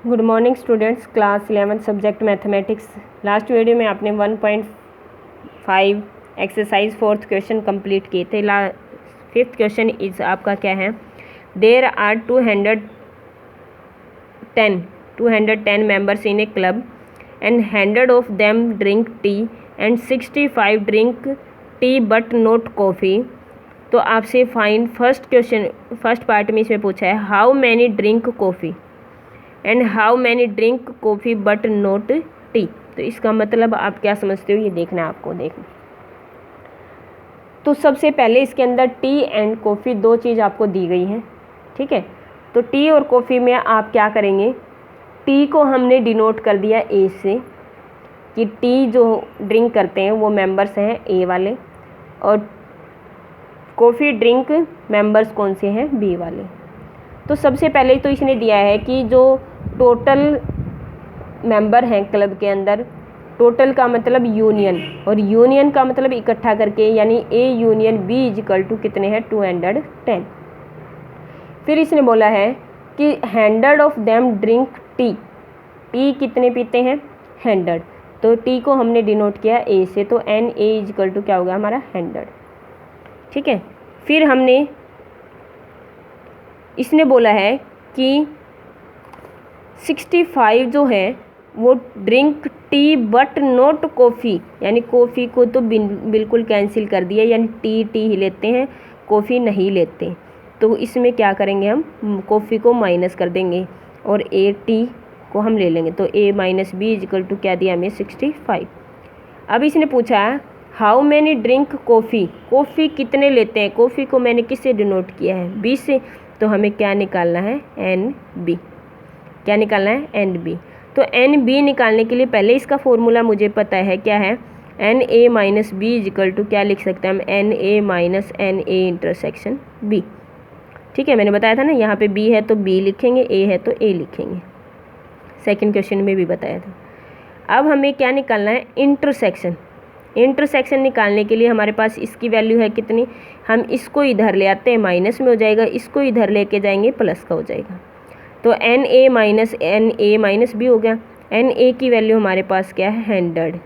Good morning students, class 11 subject mathematics. Last video में आपने 1.5 exercise 4th question complete किए थे। 5th क्वेश्चन इज आपका क्या है, there are 210 members in a club and 100 of them drink tea and 65 drink tea but not coffee. तो आपसे find first part में इसमें पूछा है how many drink coffee and how many drink coffee but not tea. तो इसका मतलब आप क्या समझते हो, ये देखना है आपको। देखना तो सबसे पहले इसके अंदर टी एंड कॉफ़ी दो चीज़ आपको दी गई हैं, ठीक है। तो टी और कॉफ़ी में आप क्या करेंगे, टी को हमने डिनोट कर दिया ए से कि टी जो ड्रिंक करते हैं वो मेंबर्स हैं ए वाले, और कॉफ़ी ड्रिंक मेंबर्स कौन से हैं, बी वाले। तो सबसे पहले तो इसने दिया है कि जो टोटल मेंबर हैं क्लब के अंदर, टोटल का मतलब यूनियन, और यूनियन का मतलब इकट्ठा करके, यानी A union B equal to कितने हैं 210। फिर इसने बोला है कि 100 of them drink tea, tea कितने पीते हैं 100, तो टी को हमने डिनोट किया ए से, तो एन ए इक्वल टू क्या होगा हमारा 100, ठीक है। फिर हमने इसने बोला है कि 65 जो है वो drink tea but not coffee, यानी कॉफ़ी को तो बिल्कुल कैंसिल कर दिया, यानी टी ही लेते हैं, कॉफ़ी नहीं लेते। तो इसमें क्या करेंगे, हम कॉफ़ी को माइनस कर देंगे और ए टी को हम ले लेंगे, तो ए माइनस बी इक्वल टू क्या दिया हमें 65। अब इसने पूछा है how many drink coffee, coffee कितने लेते हैं, कॉफ़ी को मैंने किससे डिनोट किया है बी से, तो हमें क्या निकालना है एन बी, क्या निकालना है एन बी। तो एन बी निकालने के लिए पहले इसका फॉर्मूला मुझे पता है क्या है, N A minus B equal to क्या लिख सकते हैं हम, N A minus N A intersection B, ठीक है। मैंने बताया था ना, यहाँ पे बी है तो बी लिखेंगे, ए है तो ए लिखेंगे, सेकंड क्वेश्चन में भी बताया था। अब हमें क्या निकालना है इंटरसेक्शन। इंटरसेक्शन निकालने के लिए हमारे पास इसकी वैल्यू है कितनी, हम इसको इधर ले आते हैं माइनस में हो जाएगा, इसको इधर लेके जाएंगे प्लस का हो जाएगा, तो एन ए माइनस बी हो गया। एन ए की वैल्यू हमारे पास क्या है 100,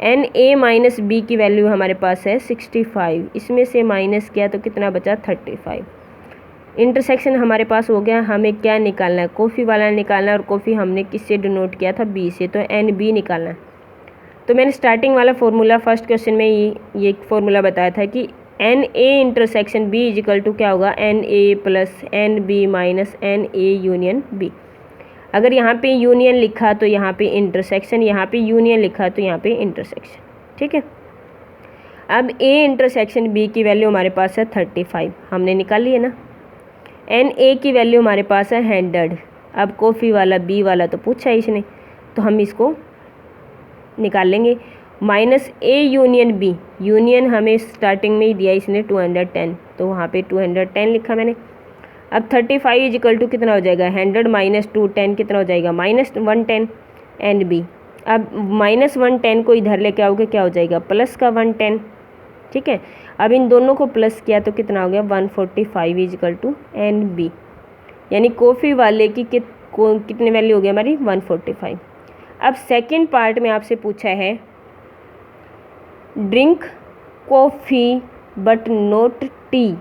एन ए माइनस बी की वैल्यू हमारे पास है 65, इसमें से माइनस किया तो कितना बचा 35। इंटरसेक्शन हमारे पास हो गया। हमें क्या निकालना है, कॉफ़ी वाला निकालना है, और कॉफ़ी हमने किससे डिनोट किया था बी से, तो एन बी निकालना है। तो मैंने स्टार्टिंग वाला फॉर्मूला फर्स्ट क्वेश्चन में ये फॉर्मूला बताया था कि N A intersection B equal to क्या होगा, N A plus N B minus N A union B. अगर यहाँ पे यूनियन लिखा तो यहाँ पे इंटरसेक्शन, यहाँ पे यूनियन लिखा तो यहाँ पे इंटरसेक्शन, ठीक है। अब ए इंटरसेक्शन बी की वैल्यू हमारे पास है 35, हमने निकाल ली है ना। एन ए की वैल्यू हमारे पास है 100। अब कॉफ़ी वाला बी वाला तो पूछा है इसने, तो हम इसको निकाल लेंगे। Minus A union B, union हमें स्टार्टिंग में ही दिया इसने 210, तो वहाँ पे 210 लिखा मैंने। अब 35 इक्वल टू कितना हो जाएगा, 100 माइनस 210 कितना हो जाएगा माइनस 110 एन बी। अब माइनस 110 को इधर लेके आओगे क्या हो जाएगा प्लस का 110, ठीक है। अब इन दोनों को प्लस किया तो कितना हो गया 145 इक्वल टू एन बी, यानी कॉफ़ी वाले की कितनी वैल्यू हो गई हमारी 145। अब सेकंड पार्ट में आपसे पूछा है drink coffee but not T,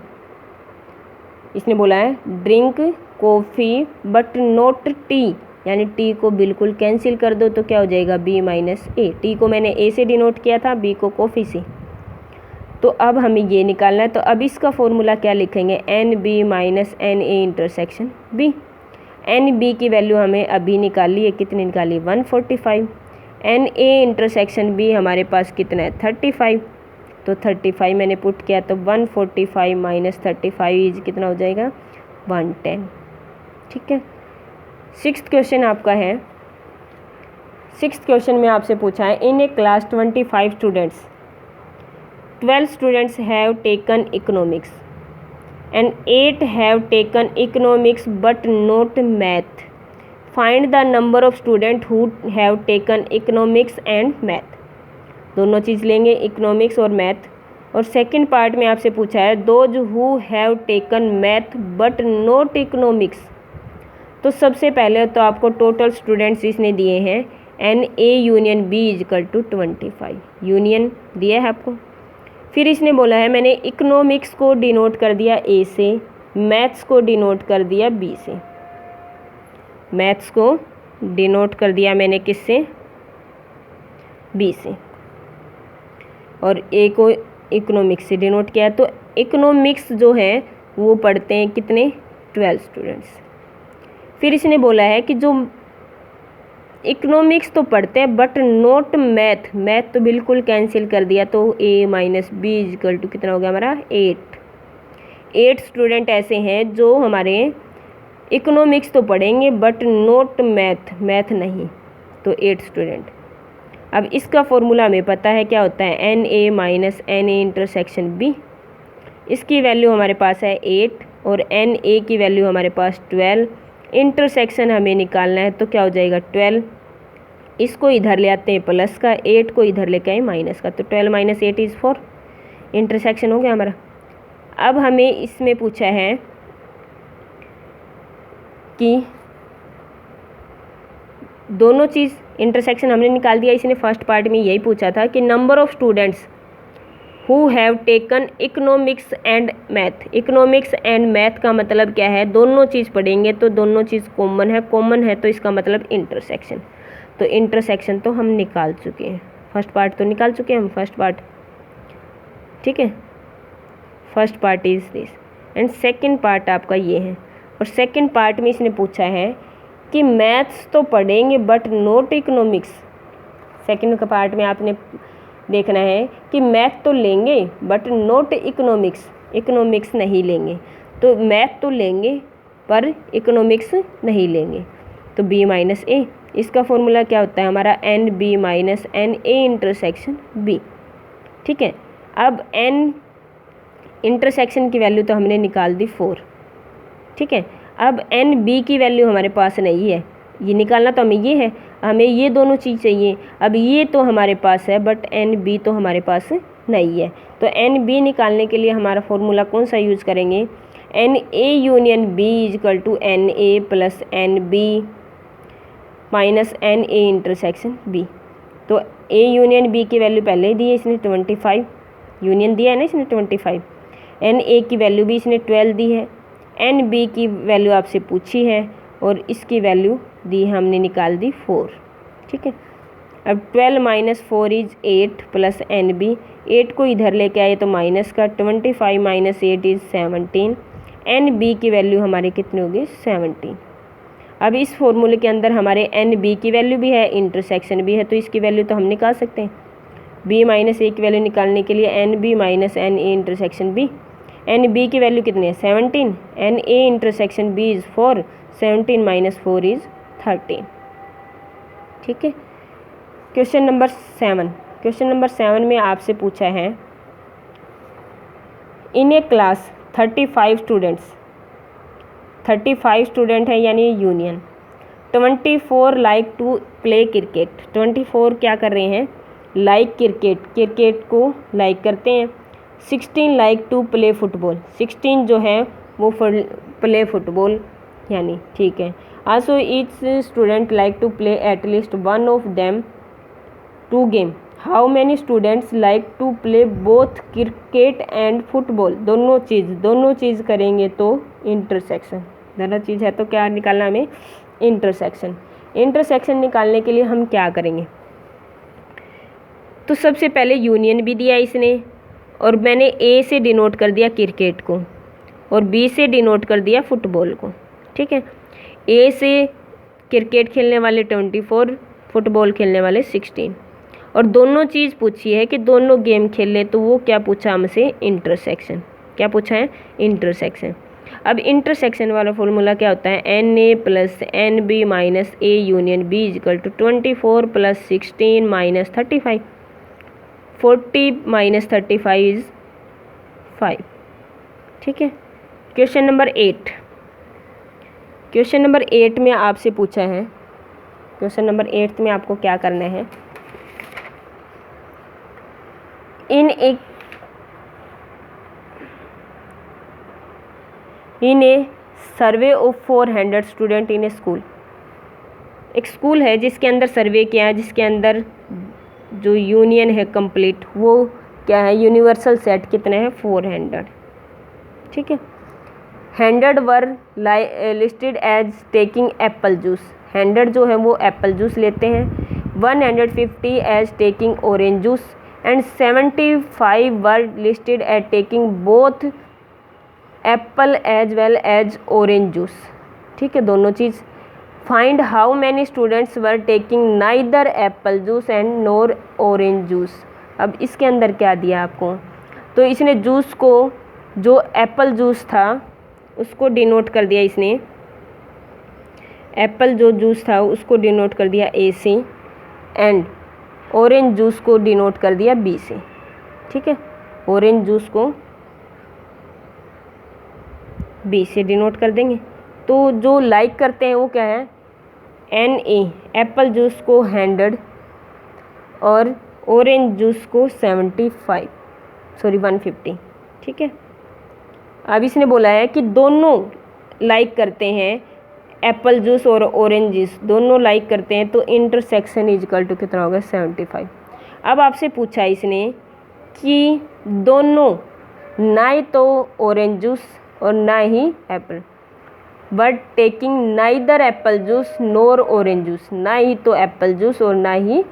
इसने बोला है drink coffee but not T, यानी टी को बिल्कुल कैंसिल कर दो तो क्या हो जाएगा बी माइनस ए। टी को मैंने ए से डिनोट किया था, बी को कॉफ़ी से, तो अब हमें ये निकालना है। तो अब इसका फॉर्मूला क्या लिखेंगे, N B minus N A intersection B. N B की वैल्यू हमें अभी निकाली है, कितनी निकाली 145, एन ए इंटरसेक्शन बी हमारे पास कितना है 35, तो 35 मैंने पुट किया तो 145 माइनस 35 कितना हो जाएगा 110, ठीक है। 6th क्वेश्चन आपका है। 6th क्वेश्चन में आपसे पूछा है in a class 25 students, 12 students have taken economics and 8 have taken economics but not math. Find the number of students who have taken economics and math. दोनों चीज़ लेंगे, इकोनॉमिक्स और math. और सेकंड पार्ट में आपसे पूछा है those who have taken math but not economics, तो तो सबसे पहले तो आपको टोटल स्टूडेंट्स इसने दिए हैं NA union B equal to 25, union दिया है आपको। फिर इसने बोला है मैंने इकोनॉमिक्स को डिनोट कर दिया A से, मैथ्स को डिनोट कर दिया B से। मैथ्स को डिनोट कर दिया मैंने किससे? B से, और A को इकोनॉमिक्स से डिनोट किया। तो इकोनॉमिक्स जो है वो पढ़ते हैं कितने? 12 स्टूडेंट्स। फिर इसने बोला है कि जो इकोनॉमिक्स तो पढ़ते हैं बट नोट मैथ, मैथ तो बिल्कुल कैंसिल कर दिया, तो A minus B equal to कितना हो गया हमारा? 8 स्टूडेंट ऐसे हैं जो हमारे इकोनॉमिक्स तो पढ़ेंगे बट नोट मैथ, मैथ नहीं, तो 8 स्टूडेंट। अब इसका फॉर्मूला हमें पता है क्या होता है? NA minus NA intersection B। इसकी वैल्यू हमारे पास है 8 और NA की वैल्यू हमारे पास 12। इंटरसेक्शन हमें निकालना है तो क्या हो जाएगा? 12। इसको इधर ले आते हैं प्लस का, 8 को इधर लेके आए माइनस का, तो 12 माइनस 8 इज़ 4। इंटरसेक्शन हो गया हमारा। अब हमें इसमें पूछा है कि दोनों चीज़ इंटरसेक्शन हमने निकाल दिया। इसने फर्स्ट पार्ट में यही पूछा था कि number of students who have taken economics and math. Economics and math का मतलब क्या है? दोनों चीज़ पढ़ेंगे तो दोनों चीज़ कॉमन है, कॉमन है तो इसका मतलब इंटरसेक्शन। तो इंटरसेक्शन तो हम निकाल चुके हैं, फर्स्ट पार्ट तो निकाल चुके हैं हम, फर्स्ट पार्ट, ठीक है। First part is this and second part आपका ये है। और सेकंड पार्ट में इसने पूछा है कि मैथ्स तो पढ़ेंगे बट नोट इकोनॉमिक्स। सेकंड का पार्ट में आपने देखना है कि मैथ तो लेंगे बट नोट इकोनॉमिक्स, इकोनॉमिक्स नहीं लेंगे। तो मैथ तो लेंगे पर इकोनॉमिक्स नहीं लेंगे, तो B माइनस A। इसका फॉर्मूला क्या होता है हमारा? NB minus NA intersection B, ठीक है। अब N इंटरसेक्शन की वैल्यू तो हमने निकाल दी 4, ठीक है। अब NB की वैल्यू हमारे पास नहीं है, ये निकालना तो हमें ये है, हमें ये दोनों चीज़ चाहिए। अब ये तो हमारे पास है बट NB तो हमारे पास नहीं है, तो NB निकालने के लिए हमारा फॉर्मूला कौन सा यूज़ करेंगे? NA union B equal to NA plus NB minus NA intersection B। तो A यूनियन B की वैल्यू पहले ही दी है इसने 25, यूनियन दिया है ना इसने 25। NA की वैल्यू भी इसने 12 दी है, NB की वैल्यू आपसे पूछी है और इसकी वैल्यू दी हमने निकाल दी 4, ठीक है। अब 12 माइनस 4 इज़ 8 प्लस NB, 8 को इधर लेके आए तो माइनस का, 25 माइनस 8 इज़ 17। NB की वैल्यू हमारी कितनी होगी? 17। अब इस फॉर्मूले के अंदर हमारे NB की वैल्यू भी है, इंटरसेक्शन भी है, तो इसकी वैल्यू तो हम निकाल सकते हैं। B माइनस A की वैल्यू निकालने के लिए NB minus NA intersection B। NB की वैल्यू कितनी है? 17। NA intersection B is 4, 17 minus 4 is 13, ठीक है। क्वेश्चन नंबर 7, क्वेश्चन नंबर 7 में आपसे पूछा है in a class 35 students, 35 student है यानी union. 24 like to play cricket, 24 क्या कर रहे हैं? लाइक क्रिकेट, क्रिकेट को लाइक करते हैं। 16 लाइक टू प्ले फुटबॉल, 16 जो है वो प्ले फुटबॉल यानी, ठीक है। Also each student like to play at least one of them two game. How many students like to play both cricket and football. दोनों चीज़ करेंगे तो इंटरसेक्शन, दोनों चीज़ है तो क्या निकालना हमें? इंटरसेक्शन। इंटरसेक्शन निकालने के लिए हम क्या करेंगे? तो सबसे पहले यूनियन भी दिया इसने और मैंने A से डिनोट कर दिया क्रिकेट को और B से डिनोट कर दिया फुटबॉल को, ठीक है। A से क्रिकेट खेलने वाले 24, फुटबॉल खेलने वाले 16, और दोनों चीज़ पूछी है कि दोनों गेम खेल ले, तो वो क्या पूछा हमसे? इंटरसेक्शन। क्या पूछा है? इंटरसेक्शन। अब इंटरसेक्शन वाला फॉर्मूला क्या होता है? NA plus NB minus A union B equal to 24 plus 16 minus 35। 40 minus 35 is 5, ठीक है। क्वेश्चन नंबर 8, क्वेश्चन नंबर 8 में आपसे पूछा है, क्वेश्चन नंबर 8 में आपको क्या करना है? In a survey of 400 student in a school. एक स्कूल है जिसके अंदर सर्वे किया है, जिसके अंदर जो यूनियन है कंप्लीट, वो क्या है, यूनिवर्सल सेट कितने हैं, 400। ठीक है। 100 were listed as taking apple juice. 100 जो है वो एप्पल जूस लेते हैं। 150 as taking orange juice and 75 were listed as taking both apple as well as orange juice. ठीक है, दोनों चीज़। Find how many students were taking neither apple juice and nor orange juice. अब इसके अंदर क्या दिया आपको, तो इसने जूस को, जो एप्पल जूस था उसको डिनोट कर दिया, इसने एप्पल जो जूस था उसको डिनोट कर दिया ए से, एंड ऑरेंज जूस को डिनोट कर दिया बी से। ठीक है, ऑरेंज जूस को बी से डिनोट कर देंगे। तो जो लाइक करते हैं वो क्या है, एन ए, एप्पल जूस को 100 और ऑरेंज जूस को 150। ठीक है। अब इसने बोला है कि दोनों लाइक करते हैं, एप्पल जूस और ऑरेंज जूस दोनों लाइक करते हैं, तो इंटरसेक्शन इजकल टू कितना होगा, 75। अब आपसे पूछा इसने कि दोनों, ना ही तो ऑरेंज जूस और ना ही apple, but taking neither apple juice nor orange juice, ना ही तो एप्पल जूस और ना ही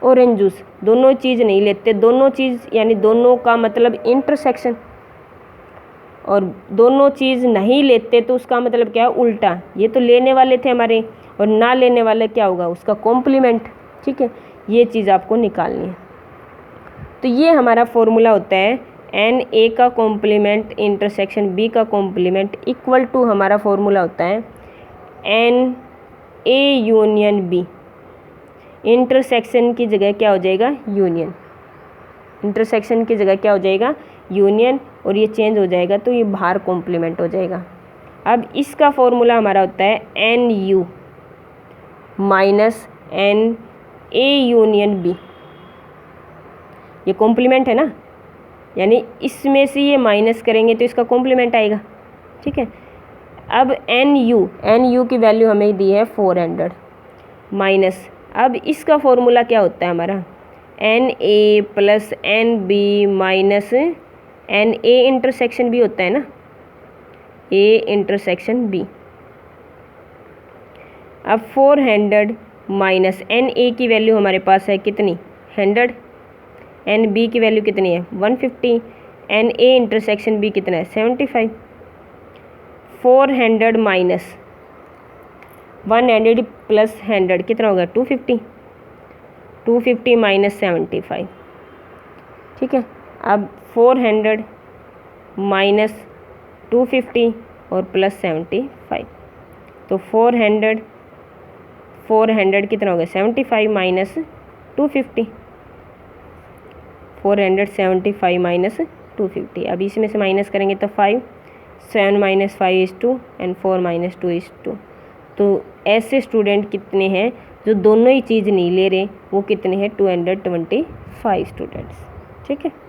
ऑरेंज जूस, दोनों चीज़ नहीं लेते। दोनों चीज़ यानी दोनों का मतलब इंटरसेक्शन, और दोनों चीज़ नहीं लेते तो उसका मतलब क्या है, उल्टा। ये तो लेने वाले थे हमारे, और ना लेने वाले क्या होगा, उसका कॉम्प्लीमेंट। ठीक है, ये चीज़ आपको निकालनी है। तो ये हमारा फॉर्मूला होता है एन ए का कॉम्प्लीमेंट इंटरसेक्शन बी का कॉम्प्लीमेंट इक्वल टू, हमारा फॉर्मूला होता है N A union B. Intersection की जगह क्या हो जाएगा, यूनियन। इंटरसेक्शन की जगह क्या हो जाएगा, यूनियन, और ये चेंज हो जाएगा तो ये बाहर कॉम्प्लीमेंट हो जाएगा। अब इसका फॉर्मूला हमारा होता है N U minus N A union B. ये कॉम्प्लीमेंट है ना, यानी इसमें से ये माइनस करेंगे तो इसका कॉम्प्लीमेंट आएगा। ठीक है। अब एन यू की वैल्यू हमें दी है 400 माइनस, अब इसका फॉर्मूला क्या होता है हमारा, N A plus N B minus N A intersection B होता है ना, ए इंटरसेक्शन बी। अब 400 माइनस एन ए की वैल्यू हमारे पास है कितनी, 100, एन बी की वैल्यू कितनी है 150, एन ए इंटरसेक्शन बी कितना है 75। 400 माइनस 100 प्लस 100 कितना होगा 250, 250 माइनस 75। ठीक है। अब 400 माइनस 250 और प्लस 75, तो 400 कितना होगा 75 माइनस 250, 475 माइनस 250। अब इसमें से माइनस करेंगे तो 5, 7 minus 5 is 2 and 4 minus 2 is 2। तो ऐसे स्टूडेंट कितने हैं जो दोनों ही चीज़ नहीं ले रहे, वो कितने हैं 225 स्टूडेंट्स। ठीक है।